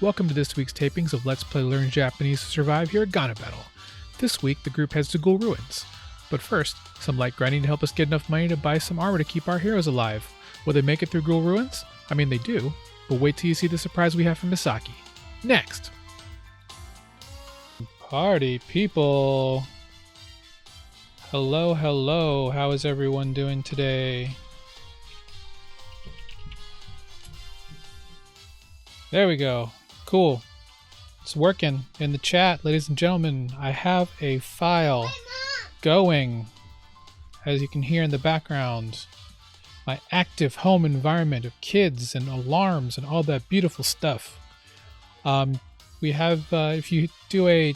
Welcome to this week's tapings of Let's Play Learn Japanese to Survive Hiragana Battle. This week, the group heads to Ghoul Ruins. But first, some light grinding to help us get enough money to buy some armor to keep our heroes alive. Will they make it through Ghoul Ruins? I mean, they do, but wait till you see the surprise we have from Misaki. Next! Party people! Hello, hello, how is everyone doing today? There we go. Cool. It's working in the chat, ladies and gentlemen. I have a file going, as you can hear in the background. My active home environment of kids and alarms and all that beautiful stuff. We have, if you do a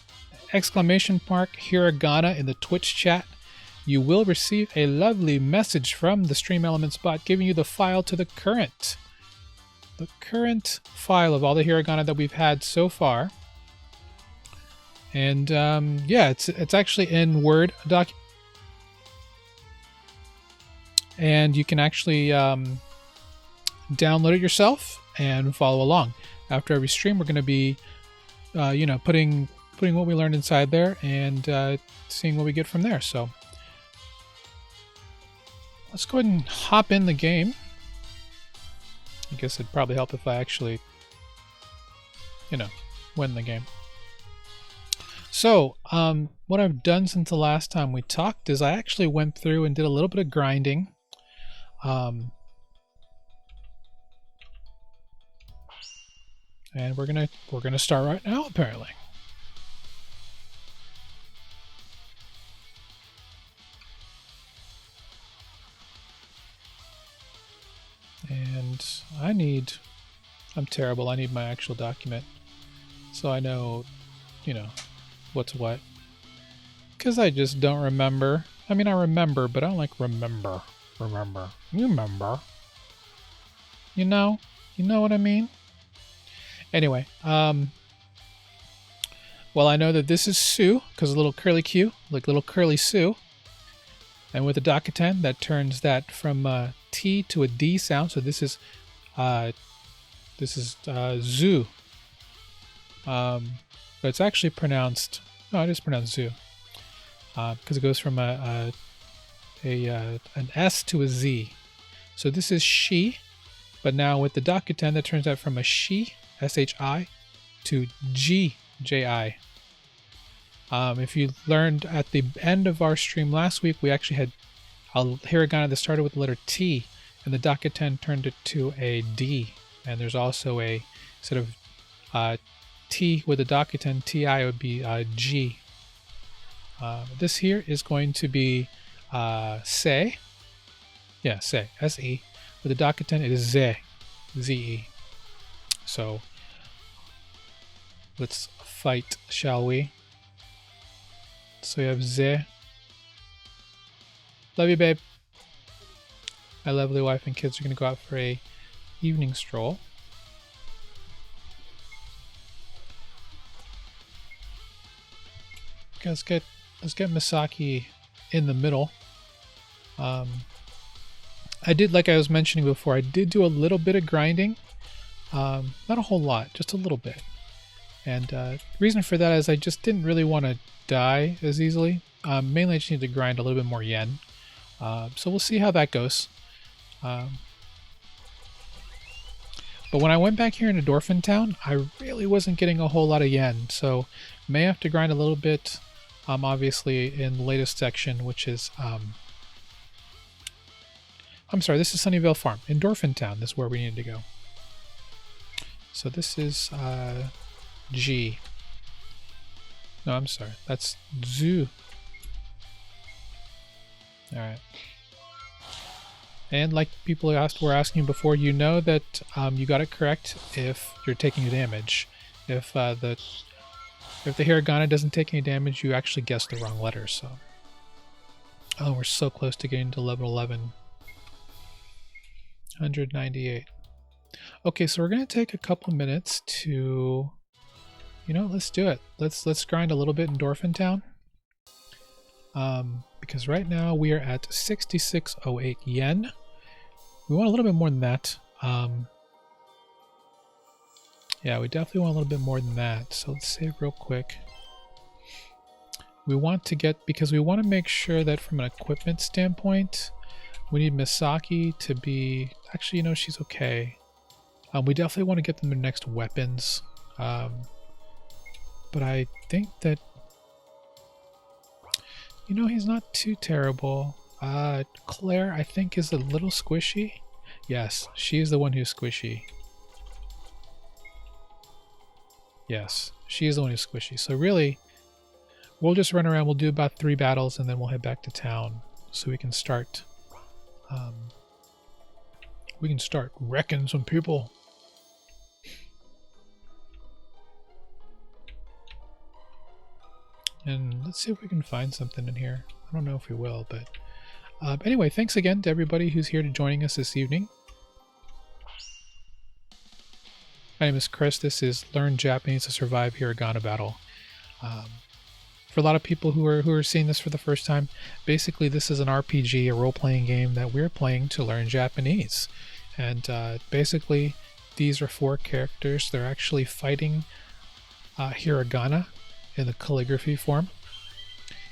exclamation mark Hiragana in the Twitch chat, you will receive a lovely message from the Stream Elements bot giving you the file to the current file of all the hiragana that we've had so far. And yeah, it's actually in Word document, and you can actually download it yourself and follow along. After every stream, we're going to be putting what we learned inside there and seeing what we get from there. So let's go ahead and hop in the game. I guess it'd probably help if I actually, win the game. So, what I've done since the last time we talked is I actually went through and did a little bit of grinding. And we're gonna start right now, apparently. And I'm terrible. I need my actual document so I know, what's what. Because I just don't remember. I mean, I remember, but I don't like remember. You remember. You know what I mean? Anyway, well, I know that this is Sue, because a little curly Q, like little curly Sue. And with the Dakuten, that turns that from T to a D sound. So this is Zoo. But it's actually pronounced. No, it is pronounced Zoo. Because it goes from an S to a Z. So this is she. But now with the Dakuten, that turns that from a she, S-H-I, to G, J-I. If you learned at the end of our stream last week, we actually had a hiragana that started with the letter T, and the Dakuten turned it to a D. And there's also a sort of T with the Dakuten, T-I would be G. This here is going to be Se. Yeah, Se, S-E. With the Dakuten, it is Ze, Z-E. So, let's fight, shall we? So we have Ze. Love you, babe. My lovely wife and kids are going to go out for a evening stroll. Okay, let's get Misaki in the middle. I did, like I was mentioning before, I did do a little bit of grinding. Not a whole lot, just a little bit. And the reason for that is I just didn't really want to die as easily. Mainly I just need to grind a little bit more yen. So we'll see how that goes. But when I went back here into Dorphin Town, I really wasn't getting a whole lot of yen. So may have to grind a little bit, obviously in the latest section, which is... I'm sorry, this is Sunnyvale Farm. In Dorphin Town, this is where we need to go. So this is G. No, I'm sorry. That's Zoo. Alright. And like people were asking before, you know that you got it correct if you're taking damage. If the hiragana doesn't take any damage, you actually guessed the wrong letter. So, oh, we're so close to getting to level 11. 198. Okay, so we're gonna take a couple minutes to, let's do it. Let's grind a little bit in Dorphin Town. Because right now we are at 6608 yen. We want a little bit more than that. Yeah, we definitely want a little bit more than that. So let's save real quick. We want to get, because we want to make sure that from an equipment standpoint, we need Misaki to be, actually, you know, she's okay. We definitely want to get them their next weapons. But I think that, you know, he's not too terrible. Claire, I think, is a little squishy. Yes, she's the one who's squishy. Yes, she is the one who's squishy. So really, we'll just run around. We'll do about 3 battles, and then we'll head back to town so we can start. We can start wrecking some people. And let's see if we can find something in here. I don't know if we will, but anyway, thanks again to everybody who's here to joining us this evening. My name is Chris. This is Learn Japanese to Survive Hiragana Battle. For a lot of people who are seeing this for the first time, basically this is an RPG, a role-playing game that we're playing to learn Japanese. And basically, these are 4 characters. They're actually fighting hiragana in the calligraphy form.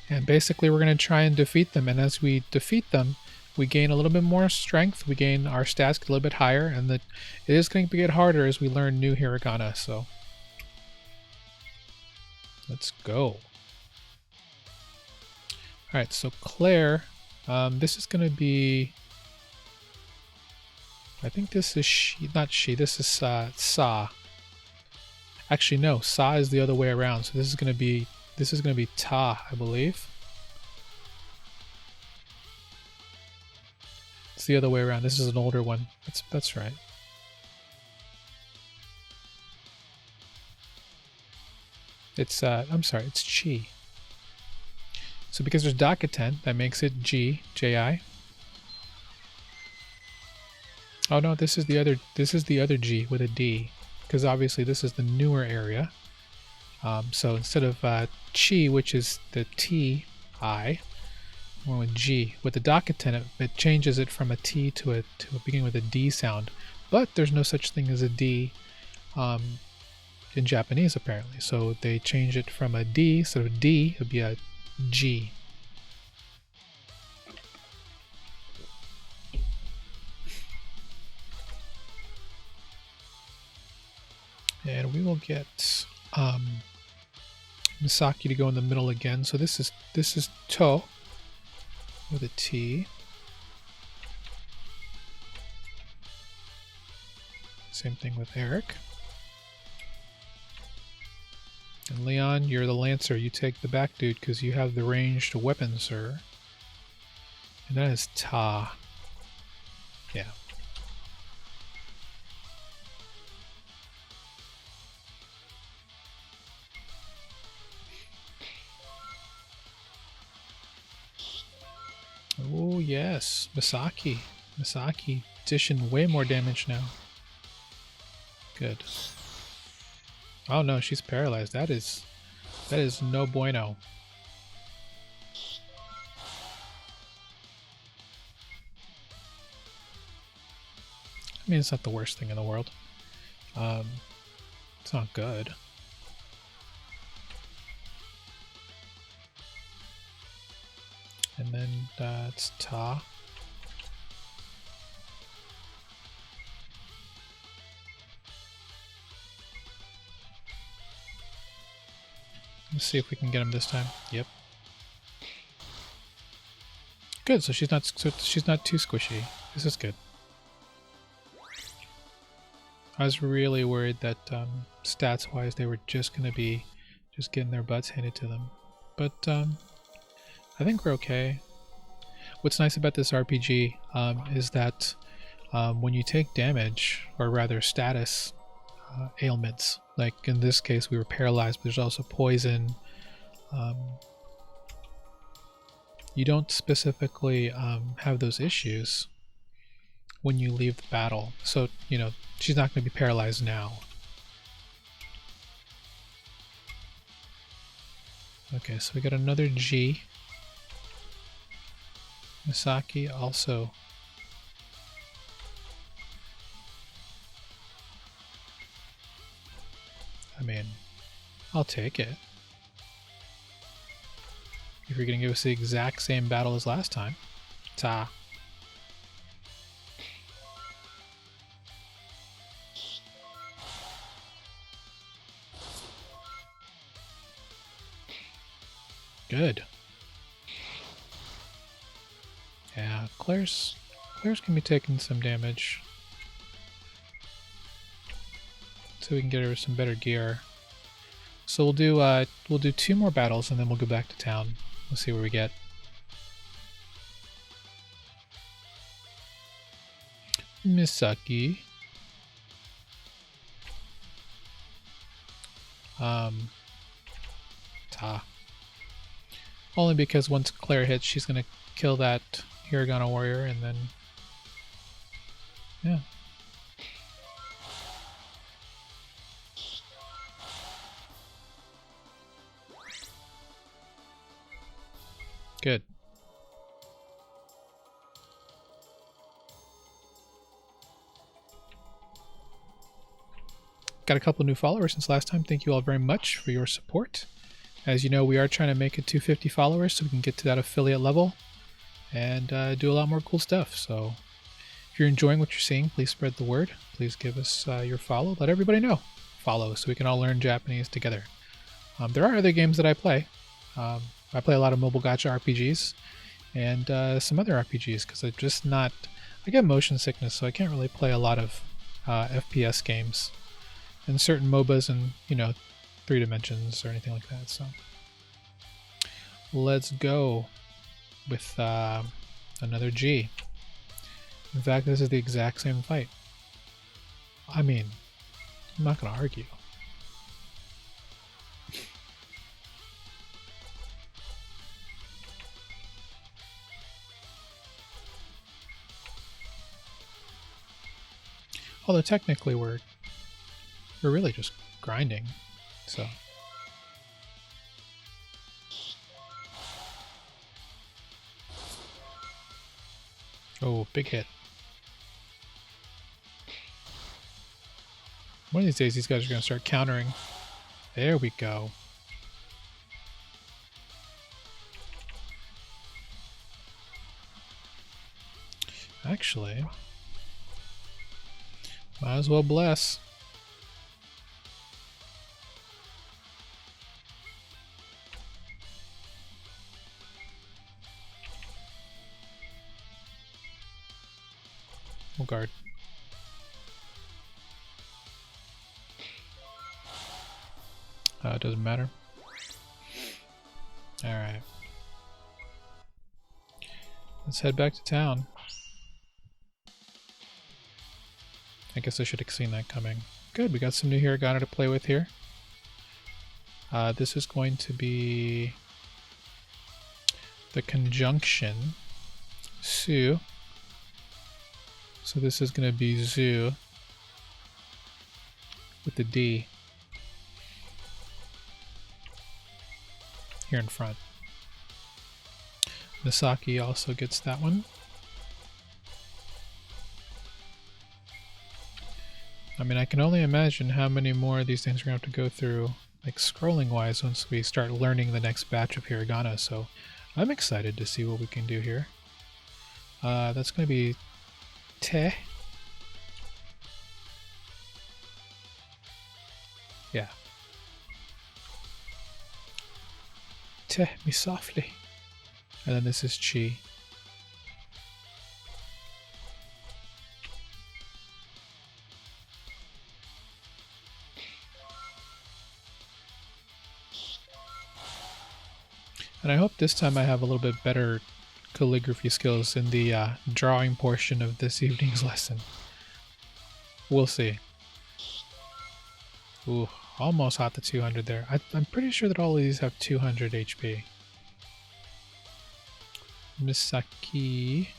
And basically, we're going to try and defeat them. And as we defeat them, we gain a little bit more strength. We gain our stats get a little bit higher, and it is going to get harder as we learn new hiragana. So let's go. All right, so Claire, this is going to be, I think this is she, not she, this is Sa. Actually, no, Sa is the other way around. So this is going to be Ta, I believe. It's the other way around. This is an older one. That's right. It's I'm sorry, it's Chi. So because there's Dakuten, that makes it J-I. Oh no, this is the other G with a D, because obviously this is the newer area. So instead of Chi, which is the T-I, we're with G. With the Dakuten, it changes it from a T to a beginning with a D sound. But there's no such thing as a D in Japanese apparently. So they change it from a D, instead of D, it would be a G. And we will get Misaki to go in the middle again. So this is To with a T. Same thing with Eric. And Leon, you're the Lancer. You take the back dude because you have the ranged weapon, sir. And that is Ta. Yeah. Oh yes, Misaki. Misaki dishing way more damage now. Good. Oh no, she's paralyzed. That is no bueno. I mean, it's not the worst thing in the world. It's not good. And then it's Ta. Let's see if we can get him this time. Yep. Good. So she's not too squishy. This is good. I was really worried that stats-wise they were just gonna be getting their butts handed to them, but I think we're okay. What's nice about this RPG is that when you take damage, or rather status ailments, like in this case we were paralyzed, but there's also poison, you don't specifically have those issues when you leave the battle. So, you know, she's not going to be paralyzed now. Okay, so we got another G. Misaki also. I mean, I'll take it. If you're going to give us the exact same battle as last time. Ta. Good. Yeah, Claire's can be taking some damage. So we can get her some better gear. So we'll do 2 more battles and then we'll go back to town. We'll see where we get. Misaki. Ta. Only because once Claire hits, she's gonna kill that Hiragana warrior and then yeah. Good. Got a couple new followers since last time. Thank you all very much for your support. As you know, we are trying to make it 250 followers so we can get to that affiliate level and do a lot more cool stuff. So if you're enjoying what you're seeing, please spread the word. Please give us your follow. Let everybody know. Follow so we can all learn Japanese together. There are other games that I play. I play a lot of mobile gacha RPGs and some other RPGs because I get motion sickness, so I can't really play a lot of FPS games and certain MOBAs and, 3 dimensions or anything like that. So let's go with another G. In fact, this is the exact same fight. I mean, I'm not going to argue. Although technically we're really just grinding, so. Oh, big hit. One of these days these guys are going to start countering. There we go. Actually, might as well bless. We'll guard. It doesn't matter. Alright. Let's head back to town. I guess I should have seen that coming. Good, we got some new Hiragana to play with here. This is going to be the conjunction Su. So this is going to be Zu with the D here in front. Misaki also gets that one. I mean, I can only imagine how many more of these things we're going to have to go through, like scrolling wise, once we start learning the next batch of Hiragana. So I'm excited to see what we can do here. That's going to be Te. Yeah. Te me softly. And then this is Chi. And I hope this time I have a little bit better calligraphy skills in the drawing portion of this evening's lesson. We'll see. Ooh, almost hot to 200 there. I'm pretty sure that all of these have 200 HP. Misaki.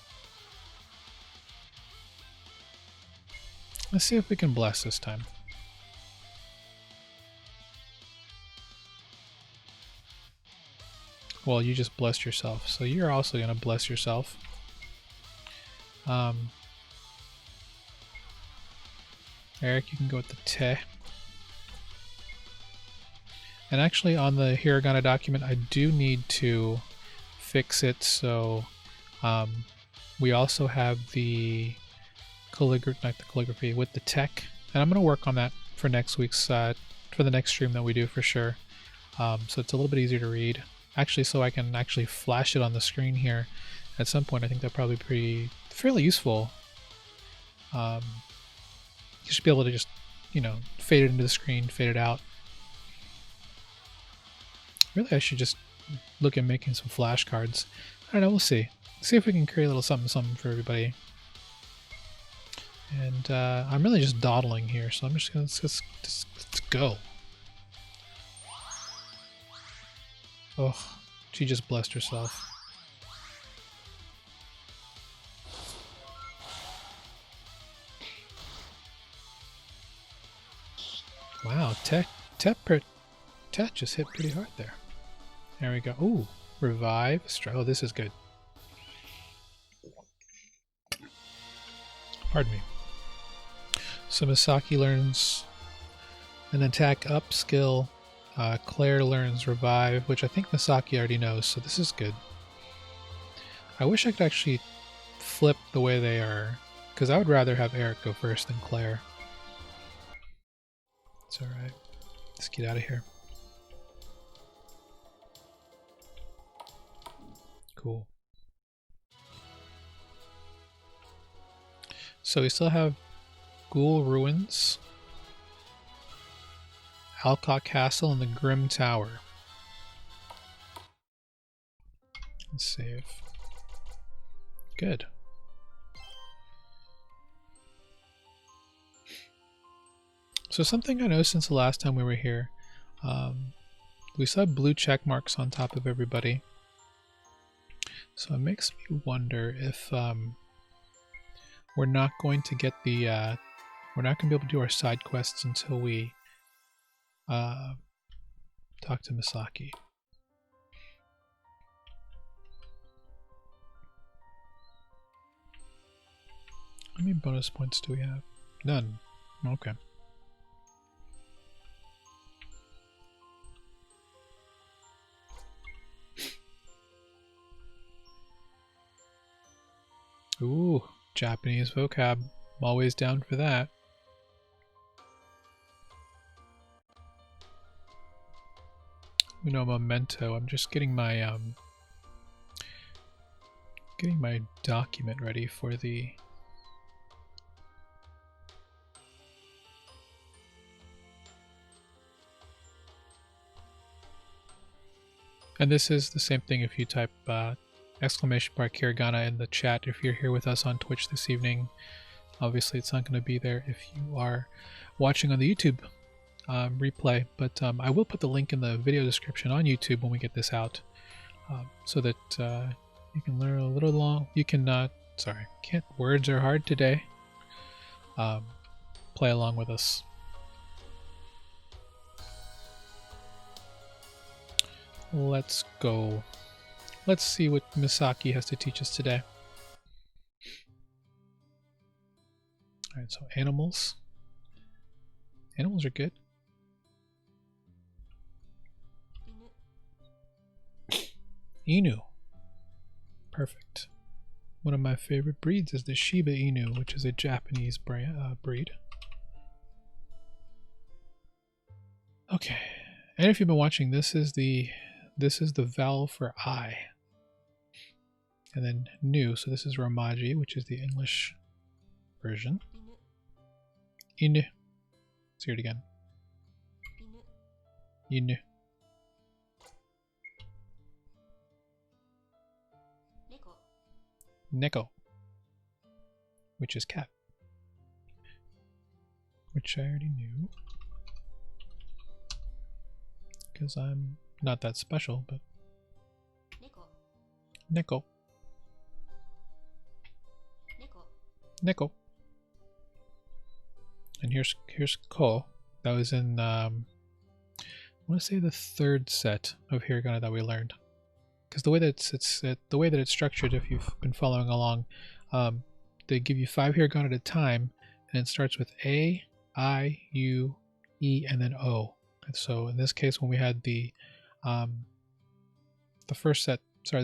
Let's see if we can bless this time. Well, you just blessed yourself, so you're also going to bless yourself. Eric, you can go with the Te. And actually on the hiragana document, I do need to fix it so we also have the calligraphy with the tech. And I'm going to work on that for next week's, for the next stream that we do for sure. So it's a little bit easier to read. Actually, so I can actually flash it on the screen here at some point. I think that'd probably be fairly useful. You should be able to just, you know, fade it into the screen, fade it out. Really, I should just look at making some flashcards. I don't know, we'll see. See if we can create a little something for everybody. And I'm really just dawdling here, so I'm just gonna let's go. Oh, she just blessed herself. Wow, Tet just hit pretty hard there. There we go. Ooh, revive. Oh, this is good. Pardon me. So Misaki learns an attack up skill. Claire learns revive, which I think Misaki already knows, so this is good. I wish I could actually flip the way they are, because I would rather have Eric go first than Claire. It's alright. Let's get out of here. Cool. So we still have Ghoul Ruins, Alcott Castle, and the Grim Tower. Let's save. Good. So something I noticed since the last time we were here, we saw blue check marks on top of everybody. So it makes me wonder if we're not going to get the we're not going to be able to do our side quests until we talk to Misaki. How many bonus points do we have? None. Okay. Ooh, Japanese vocab. I'm always down for that. Uno momento. I'm just getting my document ready for the and this is the same thing if you type exclamation mark Hiragana in the chat if you're here with us on Twitch this evening. Obviously it's not going to be there if you are watching on the YouTube replay, but I will put the link in the video description on YouTube when we get this out, so that you can learn a little long. You can sorry, words are hard today. Play along with us. Let's go. Let's see what Misaki has to teach us today. Alright, so animals. Animals are good. Inu. Perfect. One of my favorite breeds is the Shiba Inu, which is a Japanese breed. Okay. And if you've been watching, this is the vowel for I. And then Nu, so this is Romaji, which is the English version. Inu. Let's hear it again. Inu. Neko, which is cat, which I already knew because I'm not that special, but Neko. Neko. And here's Ko. That was in I want to say the third set of hiragana that we learned. Because the way that it's structured, if you've been following along, they give you 5 hiragana at a time, and it starts with A, I, U, E, and then O. And so in this case, when we had the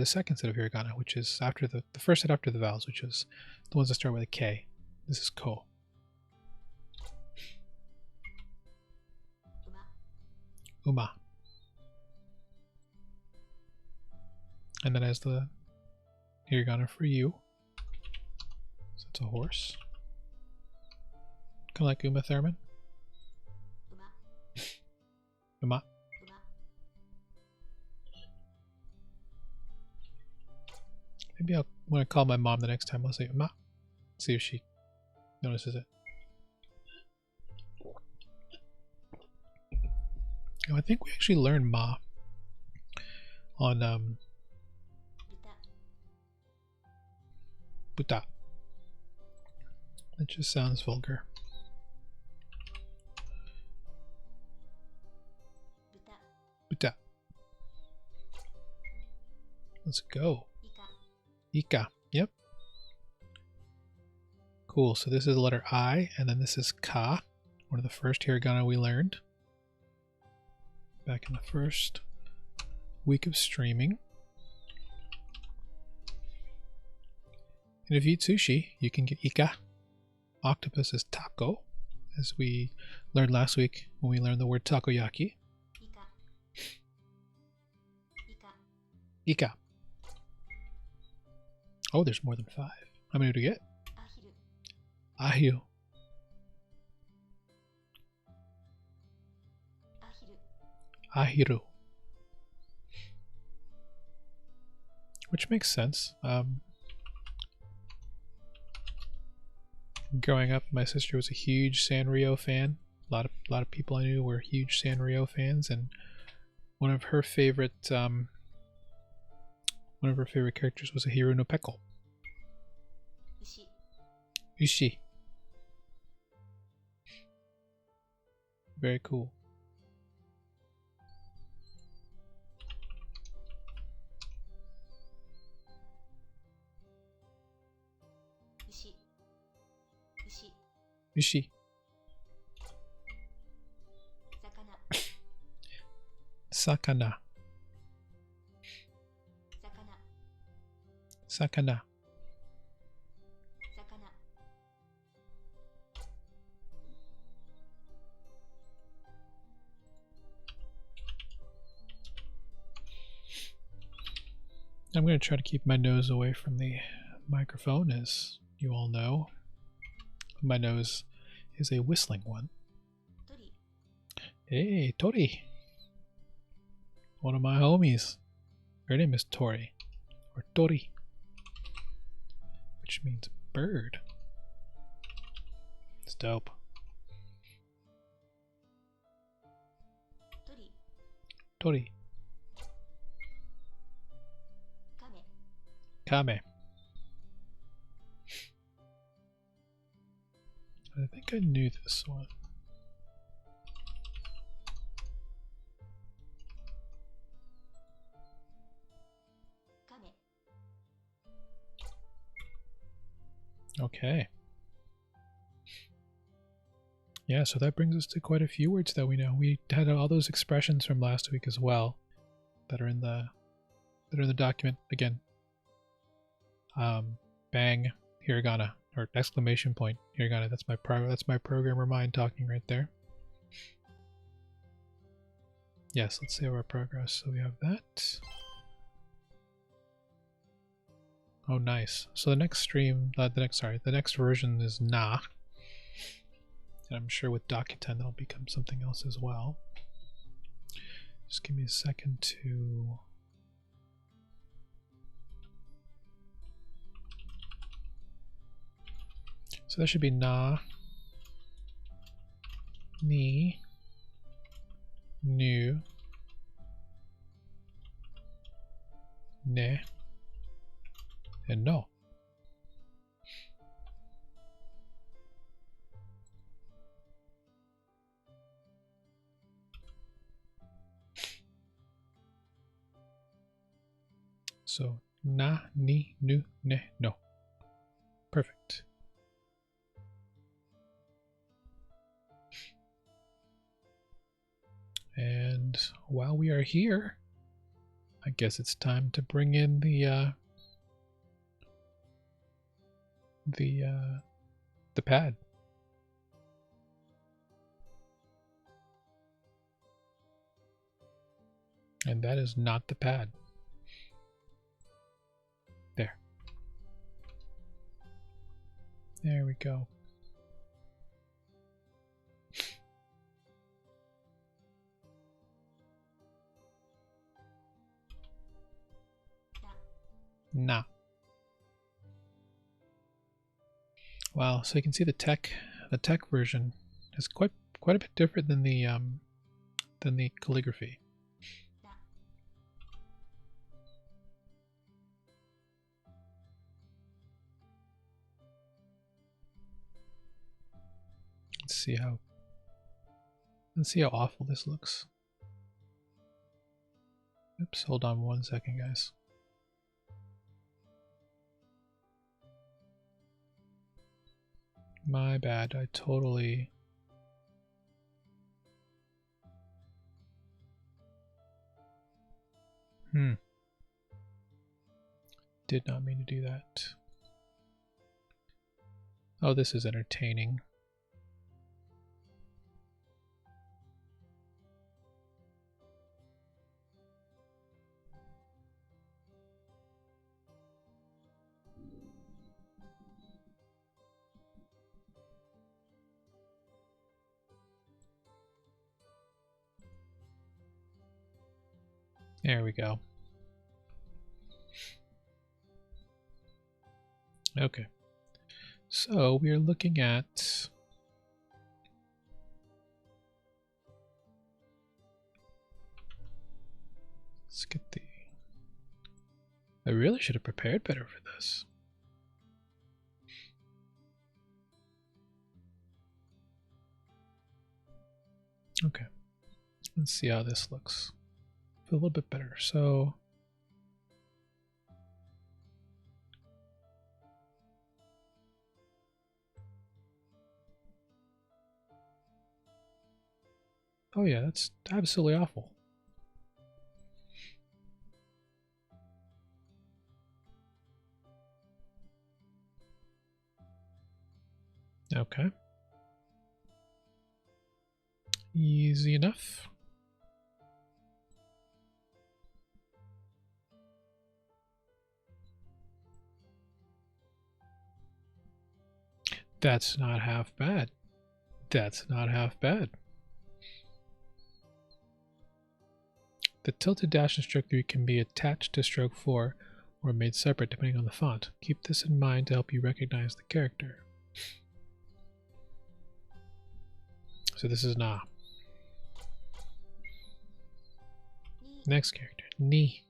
second set of hiragana, which is after the first set after the vowels, which is the ones that start with a K. This is ko. Uma. And then as the hiragana for you. So it's a horse. Kind of like Uma Thurman. Uma. Maybe when I call my mom the next time, I'll say Uma. See if she notices it. Oh, I think we actually learned Ma on Buta. That just sounds vulgar. Buta. Let's go. Ika. Yep. Cool. So this is the letter I, and then this is Ka, one of the first hiragana we learned back in the first week of streaming. And if you eat sushi, you can get Ika. Octopus is taco, as we learned last week when we learned the word takoyaki. Ika. Oh, there's more than 5. How many do we get? Ahiru. Ahiru. Which makes sense. Growing up, my sister was a huge Sanrio fan. A lot of people I knew were huge Sanrio fans, and one of her favorite characters was a Hiru no Peko. Ushi. Very cool. Ushi. Sakana. Sakana. I'm going to try to keep my nose away from the microphone, as you all know. My nose is a whistling one. Hey, Tori. One of my homies. Her name is Tori. Or Tori. Which means bird. It's dope. Tori. Kame. I think I knew this one. Okay. Yeah, so that brings us to quite a few words that we know. We had all those expressions from last week as well that are in the document. Again, bang, hiragana, or exclamation point, hiragana. That's my programmer mind talking right there. Yes, let's save our progress. So we have that. Oh, nice. So the next stream, the next version is na. And I'm sure with Dokuten that'll become something else as well. Just give me a second to... So that should be na, ni, nu, ne, and no. So na, ni, nu, ne, no. Perfect. And while we are here, I guess it's time to bring in the pad. And that is not the pad. There. There we go. Nah. Wow, so you can see the tech version is quite a bit different than the calligraphy. Let's see how awful this looks. Oops, hold on 1 second, guys. My bad, I totally... Did not mean to do that. Oh, this is entertaining. There we go. Okay. So we are looking at... Let's get the... I really should have prepared better for this. Okay. Let's see how this looks. Feel a little bit better. So... Oh yeah, that's absolutely awful. Okay. Easy enough. That's not half bad. That's not half bad. The tilted dash in stroke 3 can be attached to stroke 4 or made separate depending on the font. Keep this in mind to help you recognize the character. So this is Na. Next character, Ni.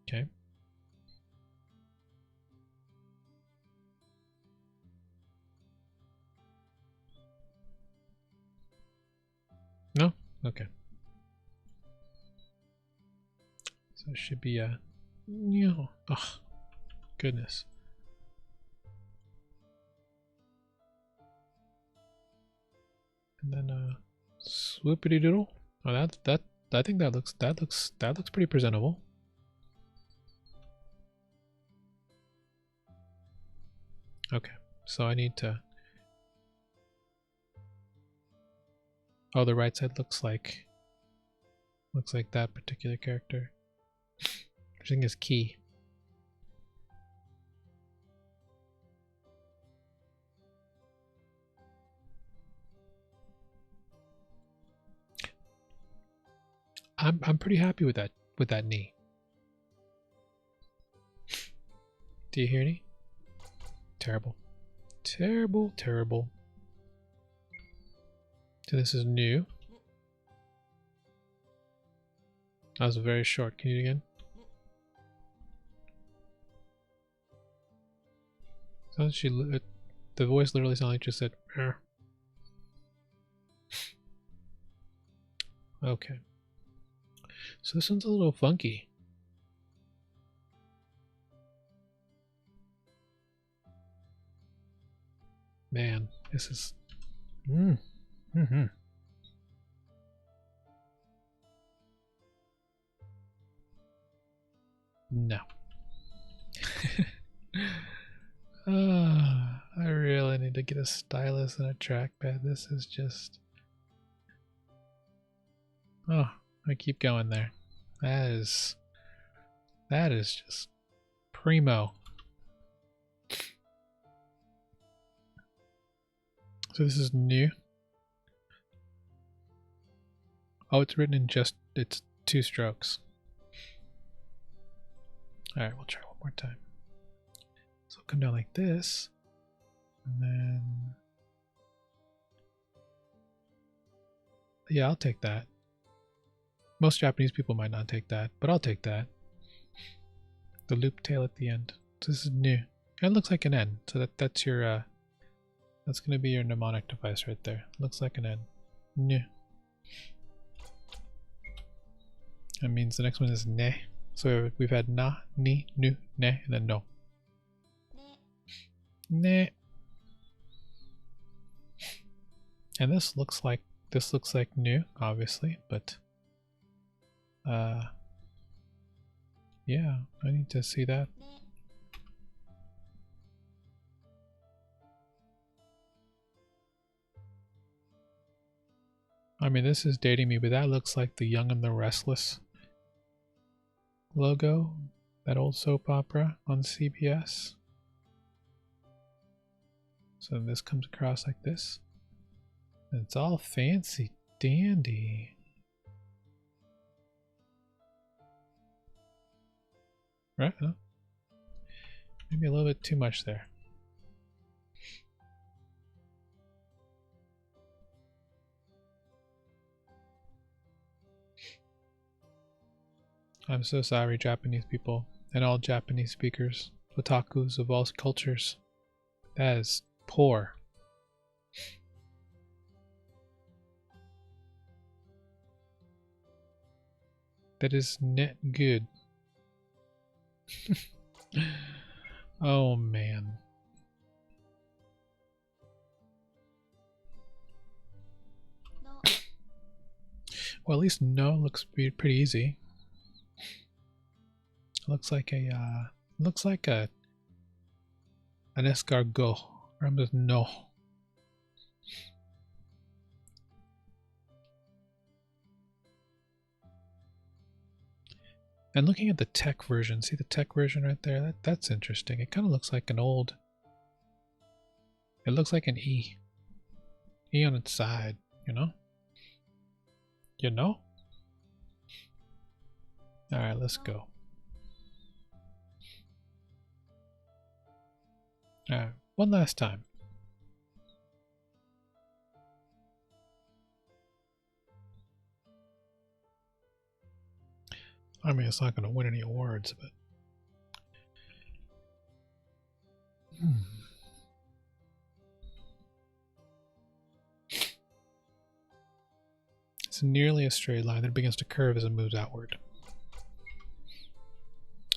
Okay. No? Okay. So it should be a... Oh, goodness. And then swoopity doodle. Oh, that I think that looks pretty presentable. Okay, so I need to... Oh, the right side looks like that particular character, which I think is key. I'm pretty happy with that knee. Do you hear any? Terrible. Terrible, terrible. So this is new. That was very short. Can you do it again? Sounds the voice literally sounded like just said, "Arr." Okay. So this one's a little funky. Man, this is... Mm-hmm. No. I really need to get a stylus and a trackpad. This is just... Oh, I keep going there. That is just primo. So this is new. Oh, it's written in just, it's 2 strokes. Alright, we'll try one more time. So it'll come down like this. And then... Yeah, I'll take that. Most Japanese people might not take that, but I'll take that. The loop tail at the end. So this is new. It looks like an N. So that's your that's gonna be your mnemonic device right there. Looks like an N. New. That means the next one is ne. So we've had na, ni, nu, ne, and then no. Ne. And this looks like new, obviously, but yeah, I need to see that. I mean, this is dating me, but that looks like the Young and the Restless logo, that old soap opera on CBS. So this comes across like this. And it's all fancy dandy. Right? Huh? Maybe a little bit too much there. I'm so sorry, Japanese people, and all Japanese speakers, otakus of all cultures. That is poor. That is not good. Oh man. Well, at least no looks pretty easy. Looks like an escargot. Remember, no. And looking at the tech version, see the tech version right there? That's interesting. It kind of looks like an old... It looks like an E. E on its side, you know? You know? Alright, let's go. Alright, one last time. I mean, it's not going to win any awards, but... It's nearly a straight line that begins to curve as it moves outward.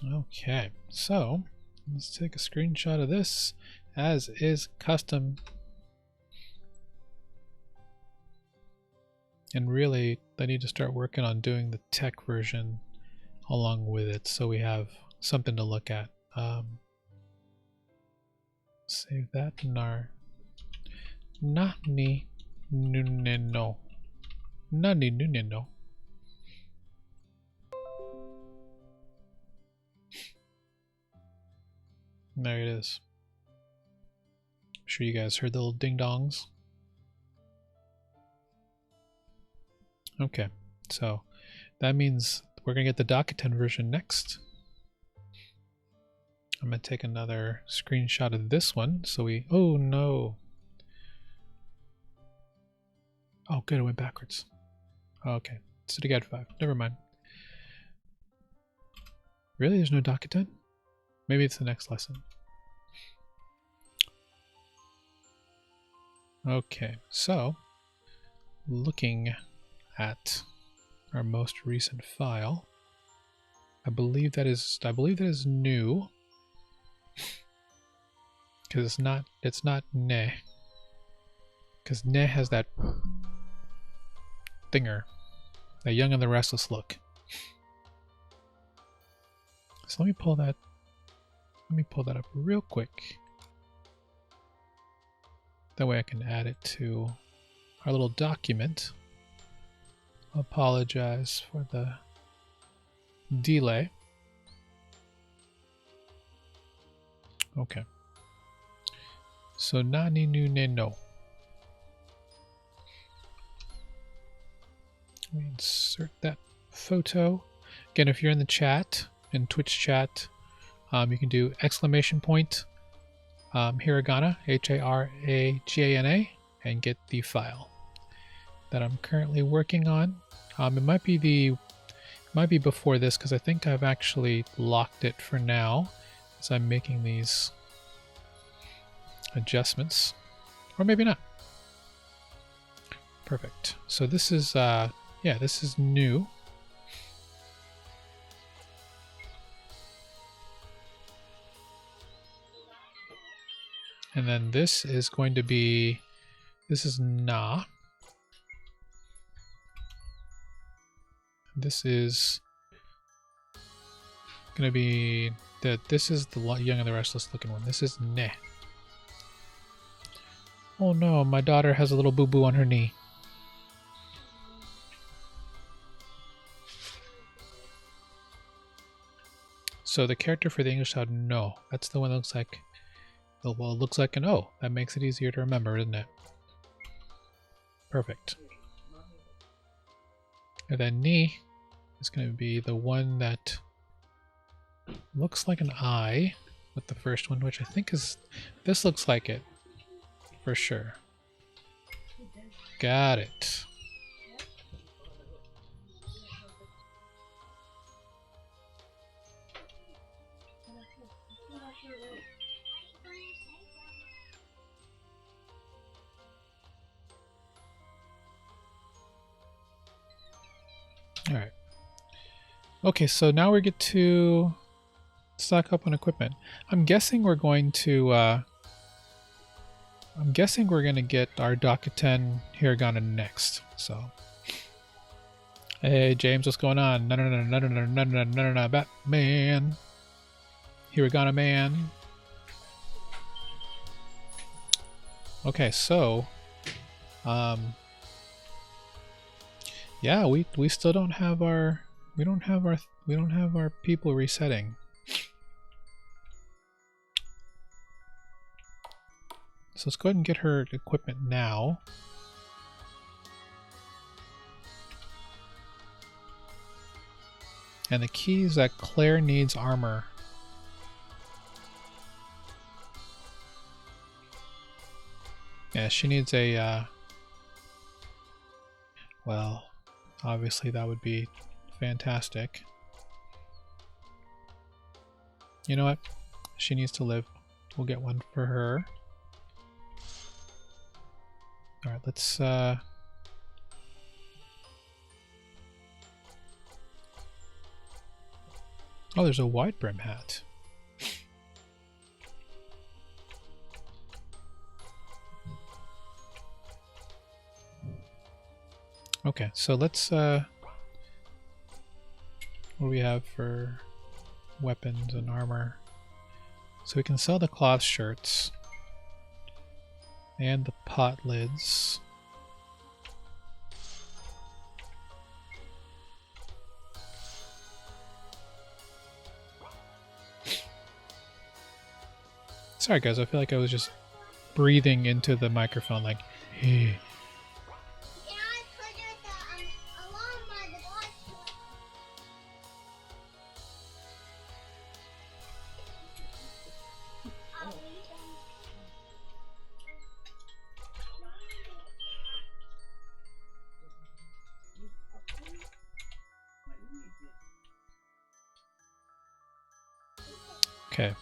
Okay, so let's take a screenshot of this as is custom. And really, I need to start working on doing the tech version along with it so we have something to look at. Save that in our Nani Nuneno. Nani Nuneno. There it is. I'm sure you guys heard the little ding dongs. Okay, so that means we're gonna get the Dokuten version next. I'm gonna take another screenshot of this one so we... Oh no! Oh good, it went backwards. Okay, City Guide 5, never mind. Really, there's no Dokuten? Maybe it's the next lesson. Okay, so looking at our most recent file, I believe that is new because it's not ne. Because Ne has that thinger, that Young and the Restless look. So let me pull that. Let me pull that up real quick. That way I can add it to our little document. Apologize for the delay. Okay. So nani nu ne no. Let me insert that photo. Again, if you're in the chat, in Twitch chat, you can do exclamation point Hiragana, H-A-R-A-G-A-N-A, and get the file that I'm currently working on. It might be before this because I think I've actually locked it for now as I'm making these adjustments, or maybe not. Perfect. So this is yeah, this is new. And then this is going to be, this is Na. This is going to be, this is the Young and the Restless looking one. This is Ne. Oh no, my daughter has a little boo-boo on her knee. So the character for the English sound No, that's the one that looks like, well, it looks like an O. That makes it easier to remember, doesn't it? Perfect. And then Ni is going to be the one that looks like an I with the first one, which I think is, this looks like it for sure. Got it. All right. Okay, so now we get to stock up on equipment. I'm guessing we're going to get our Dokuten Hiragana next. So, hey James, what's going on? No, Batman, Hiragana man. Okay, so, yeah, we still don't have our we don't have our people resetting. So let's go ahead and get her equipment now. And the key is that Claire needs armor. Yeah, she needs a well, obviously that would be fantastic. You know what? She needs to live. We'll get one for her. Alright, let's oh, there's a wide brim hat. Okay, so let's what do we have for weapons and armor? So we can sell the cloth shirts and the pot lids. Sorry guys, I feel like I was just breathing into the microphone like, hey. Okay.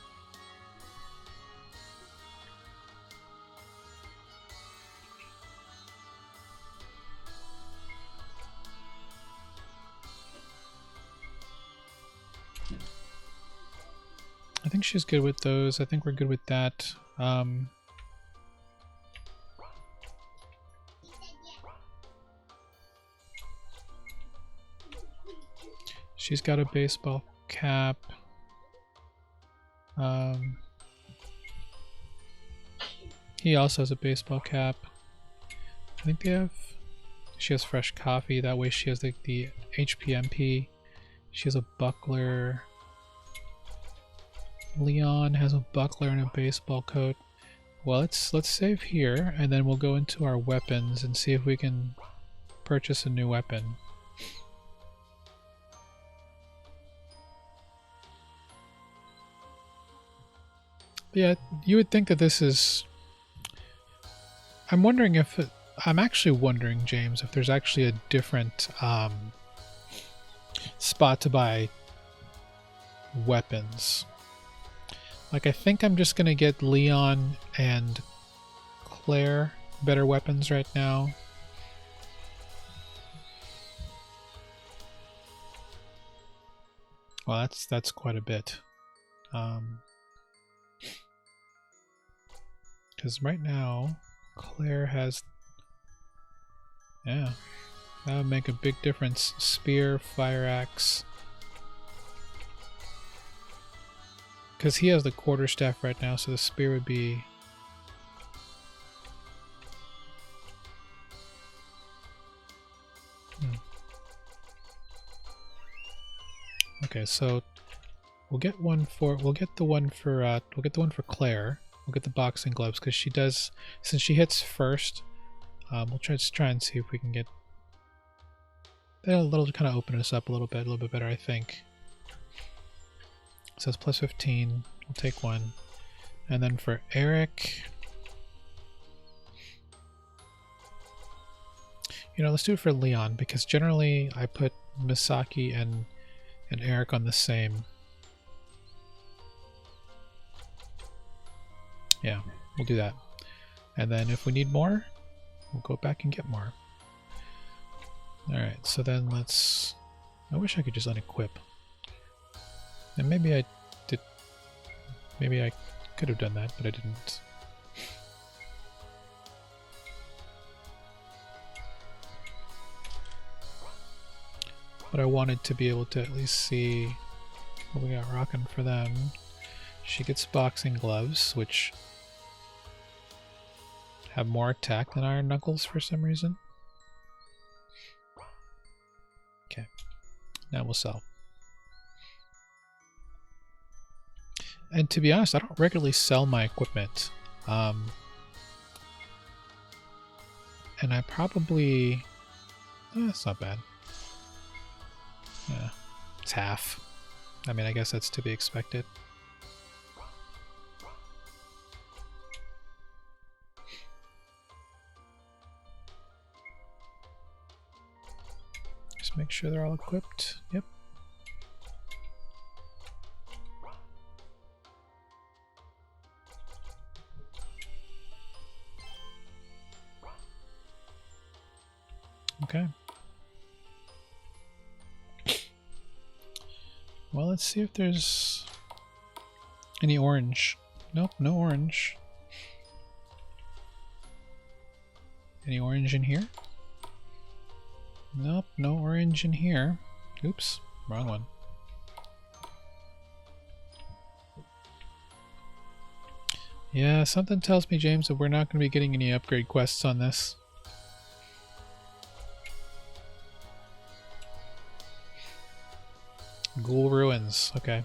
I think she's good with those. I think we're good with that. She's got a baseball cap. He also has a baseball cap. I think they have... She has fresh coffee. That way she has the HPMP. She has a buckler. Leon has a buckler and a baseball coat. Well, let's save here, and then we'll go into our weapons and see if we can purchase a new weapon. Yeah, you would think that this is... I'm wondering if... I'm actually wondering, James, if there's actually a different spot to buy weapons. Like, I think I'm just going to get Leon and Claire better weapons right now. Well, that's quite a bit. Because right now, Claire has... Yeah, that would make a big difference. Spear, fire axe. Because he has the quarterstaff right now, so the spear would be... Okay, so we'll get the one for Claire. We'll get the boxing gloves because she does, since she hits first. We'll try and see if we can get... That'll kind of open us up a little bit better, I think. So it's plus 15. We'll take one. And then for Eric... You know, let's do it for Leon, because generally I put Misaki and Eric on the same. Yeah, we'll do that. And then if we need more, we'll go back and get more. Alright, so then let's... I wish I could just unequip. And maybe I did... Maybe I could have done that, but I didn't. But I wanted to be able to at least see what we got rocking for them. She gets boxing gloves, which have more attack than Iron Knuckles for some reason. Okay, now we'll sell. And to be honest, I don't regularly sell my equipment. And I probably... that's not bad. Yeah, it's half. I mean, I guess that's to be expected. Just make sure they're all equipped. Yep. Okay. Well, let's see if there's any orange. Nope, no orange. Any orange in here? Nope, no orange in here. Oops, wrong one. Yeah, something tells me, James, that we're not going to be getting any upgrade quests on this. Ghoul Ruins, okay.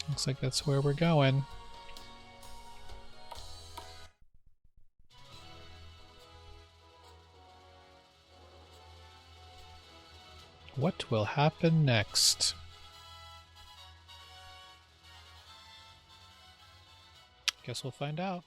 Looks like that's where we're going. What will happen next? Guess we'll find out.